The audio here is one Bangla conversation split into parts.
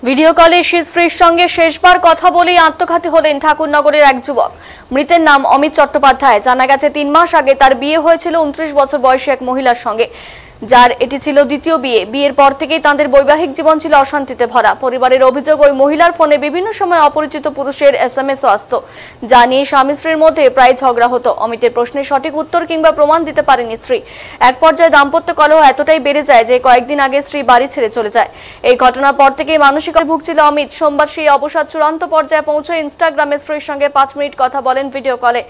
ভিডিও কলে স্ত্রীর সঙ্গে শেষবার কথা বলেই আত্মঘাতী হলেন ঠাকুরনগরের এক যুবক। মৃতের নাম অমিত চট্টোপাধ্যায়। জানা গেছে ৩ মাস আগে তার বিয়ে হয়েছিল ২৯ বছর বয়সী এক মহিলার সঙ্গে, যার এটি ছিল দ্বিতীয় বিয়ে। বিয়ের পর থেকেই তাদের বৈবাহিক জীবন ছিল অশান্তিতে ভরা। পরিবারের অভিযোগ, ওই মহিলার ফোনে বিভিন্ন সময় অপরিচিত পুরুষের SMS আসতো, যা নিয়ে স্বামী স্ত্রীর মধ্যে প্রায় ঝগড়া হতো। অমিতের প্রশ্নের সঠিক উত্তর কিংবা প্রমাণ দিতে পারেনি স্ত্রী। এক পর্যায়ে দাম্পত্য কলহ এতটাই বেড়ে যায় যে কয়েকদিন আগে স্ত্রী বাড়ি ছেড়ে চলে যায়। এই ঘটনার পর থেকেই মানসিকভাবে ভুগছিল অমিত। সোমবার সেই অবসাদ চূড়ান্ত পর্যায়ে পৌঁছে ইনস্টাগ্রামে স্ত্রীর সঙ্গে 5 মিনিট কথা বলেন ভিডিও কলে।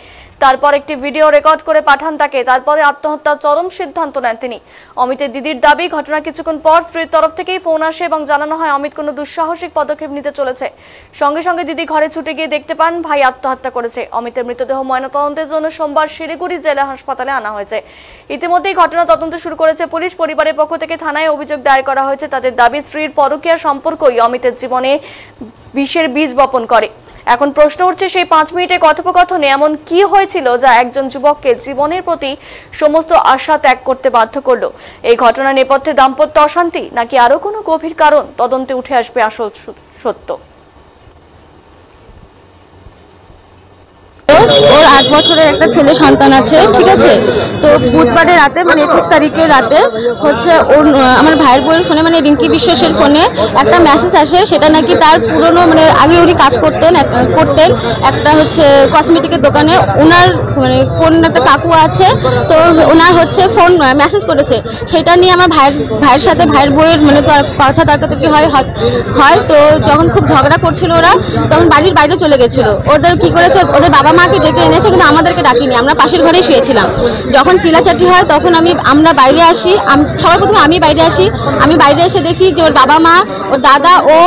তারপর একটি ভিডিও রেকর্ড করে পাঠান তাকে। তারপরে আত্মহত্যার চরম সিদ্ধান্ত নেন তিনি। অমিতের দিদির দাবি, ঘটনা কিছুক্ষণ পর স্ত্রীর তরফ থেকেই ফোন আসে এবং জানানো হয় অমিত কোনো দুঃসাহসিক পদক্ষেপ নিতে চলেছে। সঙ্গে সঙ্গে দিদি ঘরে ছুটে গিয়ে দেখতে পান ভাই আত্মহত্যা করেছে। অমিতের মৃতদেহ ময়নাতদন্তের জন্য সোমবার শিলিগুড়ি জেলা হাসপাতালে আনা হয়েছে। ইতিমধ্যেই ঘটনা তদন্ত শুরু করেছে পুলিশ। পরিবারের পক্ষ থেকে থানায় অভিযোগ দায়ের করা হয়েছে। তাদের দাবি, স্ত্রীর পরকীয়া সম্পর্কই অমিতের জীবনে বিষের বীজ বপন করে। এখন প্রশ্ন উঠছে, সেই 5 মিনিটের কথোপকথনে এমন কি হয়েছিল যা একজন যুবককে জীবনের প্রতি সমস্ত আশা ত্যাগ করতে বাধ্য করলো? এই ঘটনার নেপথ্যে দাম্পত্য অশান্তি নাকি আরো কোনো গভীর কারণ? তদন্তে উঠে আসবে আসল সত্য। ওর 8 বছরের একটা ছেলে সন্তান আছে, ঠিক আছে। তো বুধবারের রাতে মানে 21 তারিখের রাতে হচ্ছে ওর আমার ভাইয়ের বউয়ের ফোনে মানে রিঙ্কি বিশ্বাসের ফোনে একটা মেসেজ আসে। সেটা নাকি তার পুরনো মানে আগে উনি কাজ করতেন একটা হচ্ছে কসমেটিকের দোকানে। ওনার মানে কোন একটা কাকু আছে, তো ওনার হচ্ছে ফোন মেসেজ করেছে। সেটা নিয়ে আমার ভাইয়ের সাথে ভাইয়ের বউয়ের মানে কথা তর্কাতর্কি হয়। তো যখন খুব ঝগড়া করছিল ওরা, তখন বাড়ির বাইরে চলে গেছিল। ওদের কি করেছে, ওদের বাবা মাকে ডেকে এনেছে, কিন্তু আমাদেরকে ডাকিনি। আমরা পাশের ঘরেই শুয়েছিলাম। যখন চিল্লাচাটি হয় তখন আমরা বাইরে আসি। সবার প্রথমে আমি বাইরে আসি। আমি বাইরে এসে দেখি যে ওর বাবা মা, ওর দাদা, ও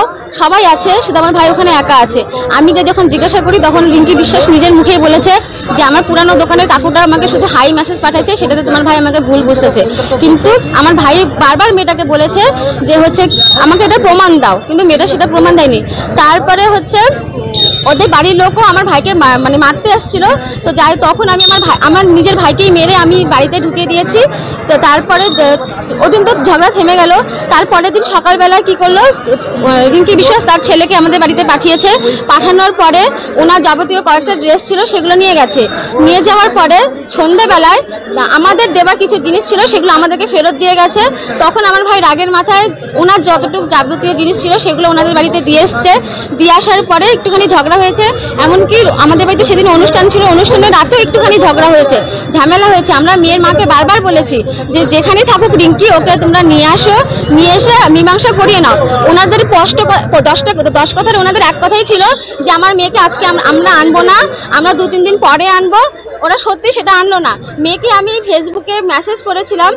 সবাই আছে, শুধু আমার ভাই ওখানে একা আছে। আমি যখন জিজ্ঞাসা করি তখন রিঙ্কি বিশ্বাস নিজের মুখেই বলেছে যে আমার পুরানো দোকানের কাকুটা আমাকে শুধু হাই মেসেজ পাঠাচ্ছে, সেটাতে তোমার ভাই আমাকে ভুল বুঝতেছে। কিন্তু আমার ভাই বারবার মেয়েটাকে বলেছে যে হচ্ছে আমাকে এটা প্রমাণ দাও, কিন্তু মেয়েটা সেটা প্রমাণ দেয়নি। তারপরে হচ্ছে ওদের বাড়ির লোকও আমার ভাইকে মানে মারতে আসছিল। তো যাই, তখন আমি আমার নিজের ভাইকেই মেরে আমি বাড়িতে ঢুকিয়ে দিয়েছি। তো তারপরে ওদিন তো ঝগড়া থেমে গেল। তারপরের দিন সকালবেলা কি করলো, রিঙ্কি বিশ্বাস তার ছেলেকে আমাদের বাড়িতে পাঠিয়েছে। পাঠানোর পরে ওনার যাবতীয় কয়েকটা ড্রেস ছিল সেগুলো নিয়ে গেছে। নিয়ে যাওয়ার পরে সন্ধ্যাবেলায় আমাদের দেওয়া কিছু জিনিস ছিল সেগুলো আমাদেরকে ফেরত দিয়ে গেছে। তখন আমার ভাই রাগের মাথায় ওনার যতটুকু যাবতীয় জিনিস ছিল সেগুলো ওনাদের বাড়িতে দিয়ে এসছে। দিয়ে আসার পরে একটুখানি ঝগড়া হয়েছে। এমনকি আমাদের বাড়িতে সেদিন অনুষ্ঠান ছিল, অনুষ্ঠানের রাতেও একটুখানি ঝগড়া হয়েছে, ঝামেলা হয়েছে। আমরা মেয়ের মাকে বারবার বলেছি যে যেখানে থাকুক রিঙ্কি, ওকে তোমরা নিয়ে আসো, নিয়ে এসে মীমাংসা করিয়ে নাও। ওনাদের 10 কথার ওনাদের এক কথাই ছিল যে আমার মেয়েকে আজকে আমরা আনবো না, আমরা 2-3 দিন পরে আনবো। ওরা সত্যি সেটা আনলো না। মেয়েকে আমি ফেসবুকে মেসেজ করেছিলাম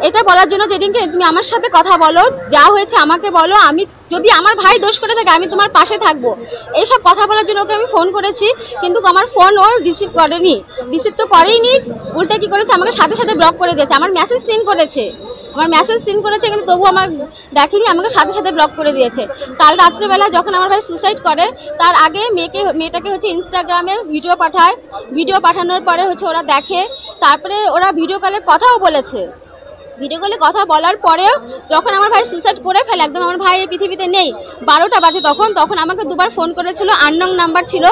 এটা বলার জন্য যে রিঙ্কি তুমি আমার সাথে কথা বলো, যা হয়েছে আমাকে বলো, আমি যদি আমার ভাই দোষ করে থাকে আমি তোমার পাশে থাকবো। এইসব কথা বলার জন্য ওকে আমি ফোন করেছি, কিন্তু আমার ফোন ওর রিসিভ তো করেইনি। উল্টে কি করেছে, আমাকে সাথে সাথে ব্লক করে দিয়েছে। আমার মেসেজ সিন করেছে কিন্তু তবু আমার দেখেনি, আমাকে সাথে সাথে ব্লক করে দিয়েছে। কাল রাত্রেবেলা যখন আমার ভাই সুসাইড করে, তার আগে মেয়েটাকে হচ্ছে ইনস্টাগ্রামে ভিডিও পাঠায়। ভিডিও পাঠানোর পরে হচ্ছে ওরা দেখে। তারপরে ওরা ভিডিও কলে কথাও বলেছে। ভিডিও কলে কথা বলার পরেও যখন আমার ভাই সুসাইড করে ফেলে, একদম আমার ভাই এই পৃথিবীতে নেই, 12টা বাজে, তখন আমাকে 2বার ফোন করেছিল, আননোন নাম্বার ছিল।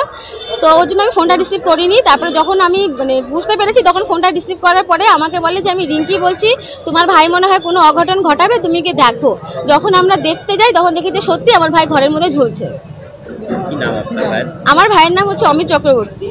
তো ওই জন্য আমি ফোনটা রিসিভ করিনি। তারপরে যখন আমি মানে বুঝতে পেরেছি, তখন ফোনটা রিসিভ করার পরে আমাকে বলে যে আমি রিঙ্কি বলছি, তোমার ভাই মনে হয় কোনো অঘটন ঘটাবে, তুমি কি দেখো। যখন আমরা দেখতে যাই তখন দেখি যে সত্যি আমার ভাই ঘরের মধ্যে ঝুলছে। আমার ভাইয়ের নাম হচ্ছে অমিত চক্রবর্তী।